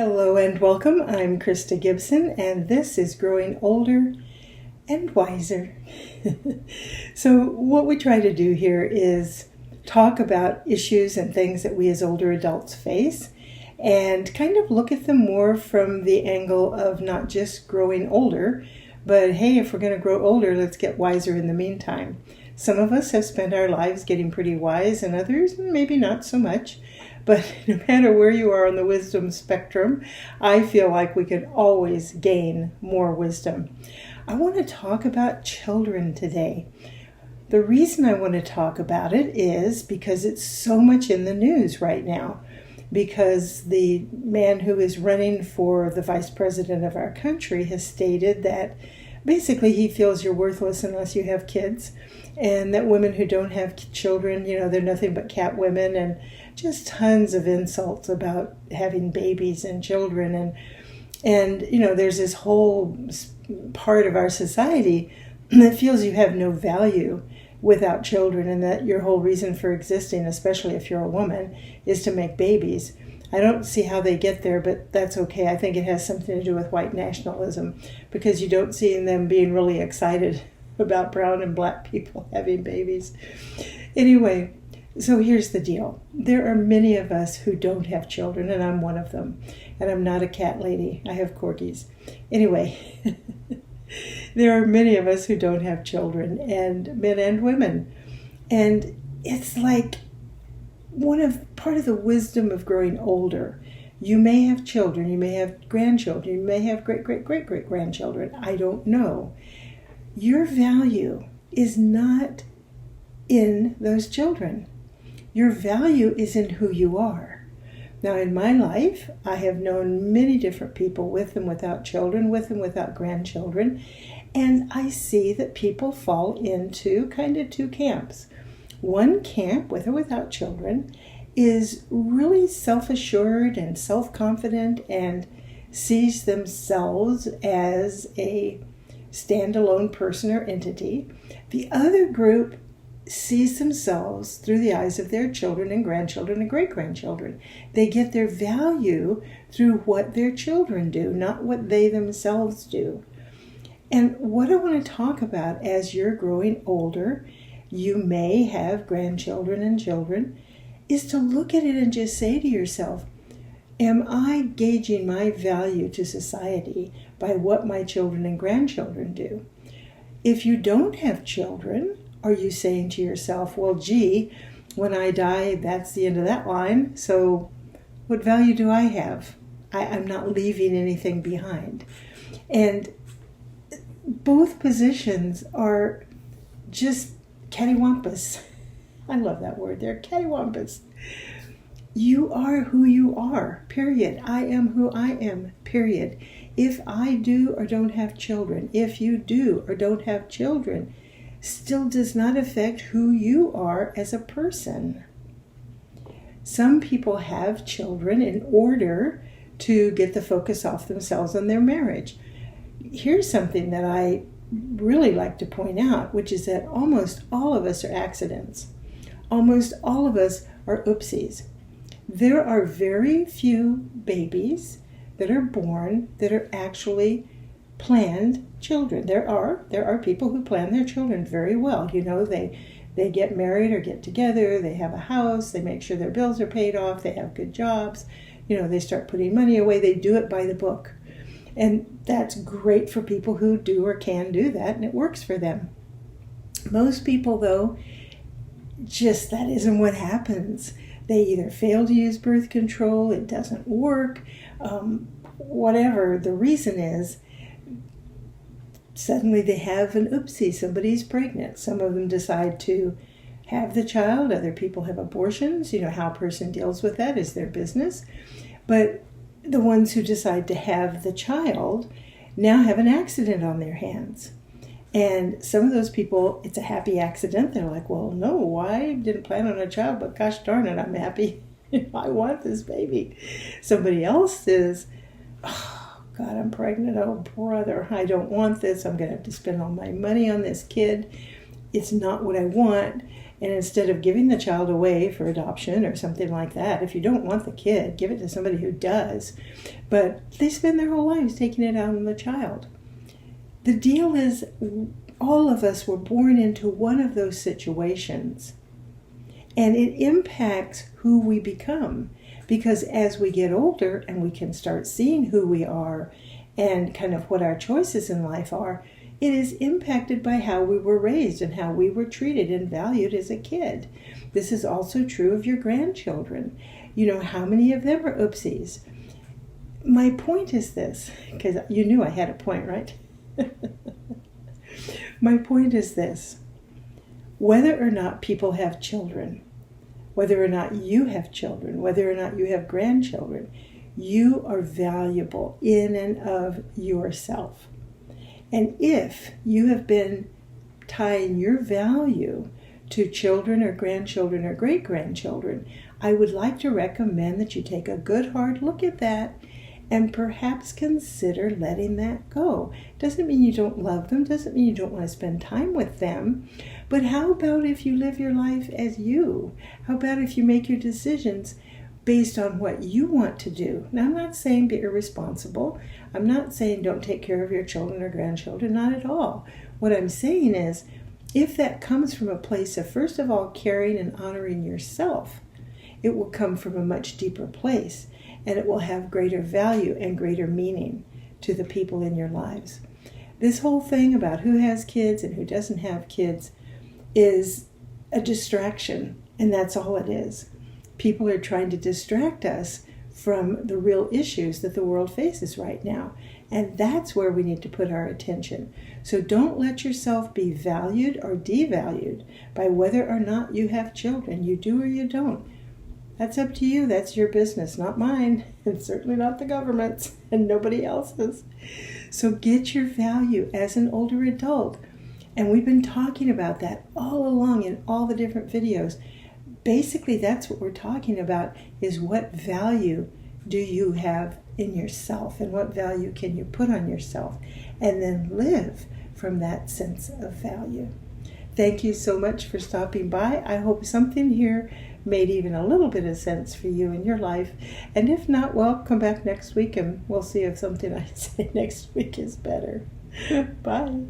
Hello and welcome. I'm Krista Gibson, and this is Growing Older and Wiser. So what we try to do here is talk about issues and things that we as older adults face and kind of look at them more from the angle of not just growing older, but hey, if we're going to grow older, let's get wiser in the meantime. Some of us have spent our lives getting pretty wise, and others maybe not so much. But no matter where you are on the wisdom spectrum, I feel like we could always gain more wisdom. I want to talk about children today. The reason I want to talk about it is because it's so much in the news right now. Because the man who is running for the vice president of our country has stated that basically he feels you're worthless unless you have kids, and that women who don't have children, they're nothing but cat women, and just tons of insults about having babies and children. And there's this whole part of our society that feels you have no value without children, and that your whole reason for existing, especially if you're a woman, is to make babies. I don't see how they get there, but that's okay. I think it has something to do with white nationalism, because you don't see them being really excited about brown and black people having babies. Anyway, so here's the deal. There are many of us who don't have children, and I'm one of them. And I'm not a cat lady. I have corgis. Anyway, there are many of us who don't have children, and men and women. And it's like part of the wisdom of growing older. You may have children, you may have grandchildren, you may have great-great-great-great-grandchildren. I don't know. Your value is not in those children. Your value is in who you are. Now, in my life, I have known many different people with and without children, with and without grandchildren, and I see that people fall into kind of two camps. One camp, with or without children, is really self-assured and self-confident and sees themselves as a standalone person or entity. The other group sees themselves through the eyes of their children and grandchildren and great-grandchildren. They get their value through what their children do, not what they themselves do. And what I want to talk about as you're growing older, you may have grandchildren and children, is to look at it and just say to yourself, am I gauging my value to society by what my children and grandchildren do? If you don't have children, are you saying to yourself, well, gee, when I die, that's the end of that line, so what value do I have? I'm not leaving anything behind. And both positions are just cattywampus. I love that word. They're cattywampus. You are who you are, period. I am who I am, period. If I do or don't have children, if you do or don't have children, still does not affect who you are as a person. Some people have children in order to get the focus off themselves and their marriage. Here's something that I really like to point out, which is that almost all of us are accidents. Almost all of us are oopsies. There are very few babies that are born that are actually planned children. There are people who plan their children very well. They get married or get together, they have a house, they make sure their bills are paid off, they have good jobs, they start putting money away, they do it by the book. And that's great for people who do or can do that, and it works for them. Most people, though, just that isn't what happens. They either fail to use birth control, it doesn't work, whatever the reason is, suddenly they have an oopsie, somebody's pregnant. Some of them decide to have the child, other people have abortions. How a person deals with that is their business. But the ones who decide to have the child now have an accident on their hands. And some of those people, it's a happy accident. They're like, well, no, I didn't plan on a child, but gosh darn it, I'm happy. I want this baby. Somebody else is, oh, God, I'm pregnant. Oh, brother, I don't want this. I'm going to have to spend all my money on this kid. It's not what I want. And instead of giving the child away for adoption or something like that, if you don't want the kid, give it to somebody who does. But they spend their whole lives taking it out on the child. The deal is, all of us were born into one of those situations. And it impacts who we become. Because as we get older and we can start seeing who we are and kind of what our choices in life are, it is impacted by how we were raised and how we were treated and valued as a kid. This is also true of your grandchildren. You know, how many of them are oopsies? My point is this, because you knew I had a point, right? My point is this. Whether or not people have children, whether or not you have children, whether or not you have grandchildren, you are valuable in and of yourself. And if you have been tying your value to children or grandchildren or great-grandchildren, I would like to recommend that you take a good hard look at that and perhaps consider letting that go. Doesn't mean you don't love them, doesn't mean you don't want to spend time with them, but how about if you live your life as you? How about if you make your decisions based on what you want to do? Now, I'm not saying be irresponsible. I'm not saying don't take care of your children or grandchildren, not at all. What I'm saying is, if that comes from a place of, first of all, caring and honoring yourself, it will come from a much deeper place, and it will have greater value and greater meaning to the people in your lives. This whole thing about who has kids and who doesn't have kids is a distraction, and that's all it is. People are trying to distract us from the real issues that the world faces right now, and that's where we need to put our attention. So don't let yourself be valued or devalued by whether or not you have children. You do or you don't. That's up to you. That's your business, not mine, and certainly not the government's and nobody else's. So get your value as an older adult. And we've been talking about that all along in all the different videos. Basically, that's what we're talking about, is what value do you have in yourself and what value can you put on yourself, and then live from that sense of value. Thank you so much for stopping by. I hope something here made even a little bit of sense for you in your life. And if not, well, come back next week and we'll see if something I say next week is better. Bye.